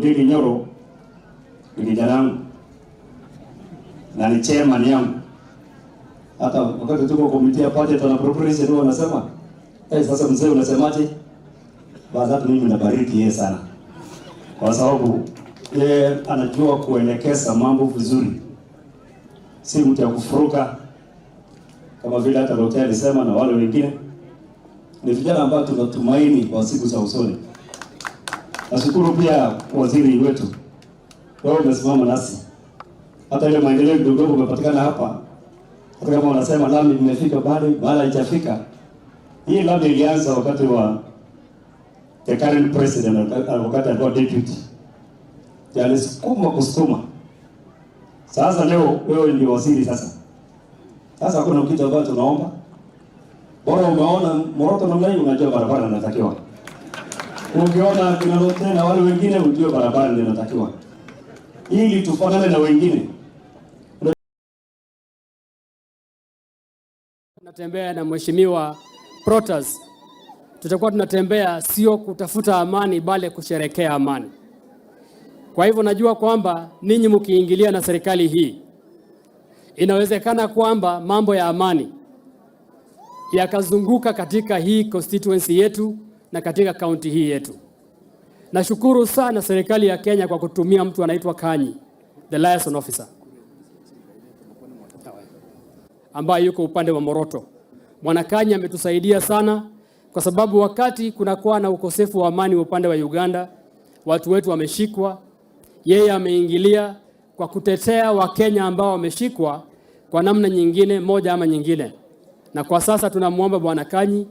Ndindi Nyoro ni kijana na ni chairman yangu. Hata wakati tuko komiti ya budget na appropriation wao wanasema, sasa mzee unasemaje? Basi hata mimi nabariki yeye sana. Kwa sababu yeye anajua kuelekeza mambo vizuri. Si mtu ya kufuruka kama vile hata daktari alisema na wale wengine. Ni vijana ambao tunatumaini kwa siku za usoni. Nashukuru pia waziri wetu. Wao wamesimama nasi. Hata ile maendeleo kidogo umepatikana hapa. Hata kama wanasema lami imefika bado haijafika. Hii lami ilianza wakati wa the current president, wakati alikuwa deputy. Yaani kusukuma. Sasa leo wewe ndio waziri sasa. Sasa kuna kitu ambacho tunaomba. Bora umeona Moroto namna hii unajua barabara inatakiwa. Ukiona kuna lote na wale wengine unajua barabara inatakiwa. Ili tufanane na wengine. Tunatembea na Mheshimiwa Protas. Tutakuwa tunatembea sio kutafuta amani bali kusherekea amani. Kwa hivyo najua kwamba ninyi mkiingilia na serikali hii inawezekana kwamba mambo ya amani yakazunguka katika hii constituency yetu na katika county hii yetu. Nashukuru sana serikali ya Kenya kwa kutumia mtu anaitwa Kanyi, the liaison officer, ambaye yuko upande wa Moroto. Bwana Kanyi ametusaidia sana kwa sababu wakati kunakuwa na ukosefu wa amani upande wa Uganda, watu wetu wameshikwa, yeye ameingilia kwa kutetea Wakenya ambao wameshikwa kwa namna nyingine moja ama nyingine. Na kwa sasa tunamuomba Bwana Kanyi,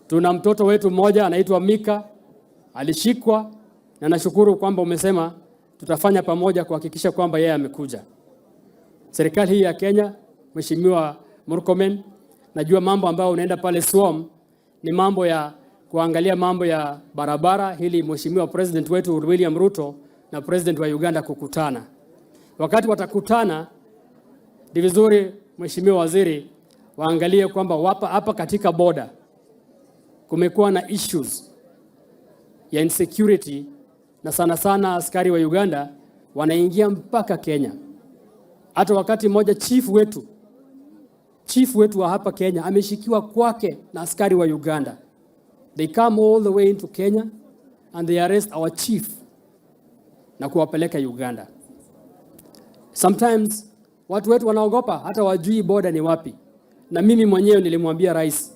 tuna mtoto wetu mmoja anaitwa Mika, alishikwa, na nashukuru kwamba umesema tutafanya pamoja kuhakikisha kwamba yeye amekuja. Serikali hii ya Kenya, Mheshimiwa Murkomen, najua mambo ambayo unaenda pale Swam ni mambo ya kuangalia mambo ya barabara, ili Mheshimiwa President wetu William Ruto na President wa Uganda kukutana. Wakati watakutana, ni vizuri Mheshimiwa Waziri waangalie kwamba hapa katika border kumekuwa na issues ya insecurity, na sana sana askari wa Uganda wanaingia mpaka Kenya. Hata wakati mmoja chief wetu wa hapa Kenya ameshikiwa kwake na askari wa Uganda. They come all the way into Kenya and they arrest our chief na kuwapeleka Uganda. Sometimes watu wetu wanaogopa, hata wajui border ni wapi. Na mimi mwenyewe nilimwambia rais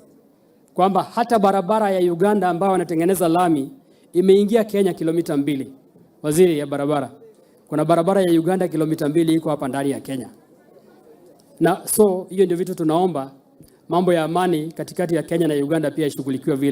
kwamba hata barabara ya Uganda ambayo wanatengeneza lami imeingia Kenya kilomita 2. Waziri ya barabara, kuna barabara ya Uganda kilomita 2 iko hapa ndani ya Kenya. Na so hiyo ndio vitu tunaomba, mambo ya amani katikati ya Kenya na Uganda pia ishughulikiwe vile.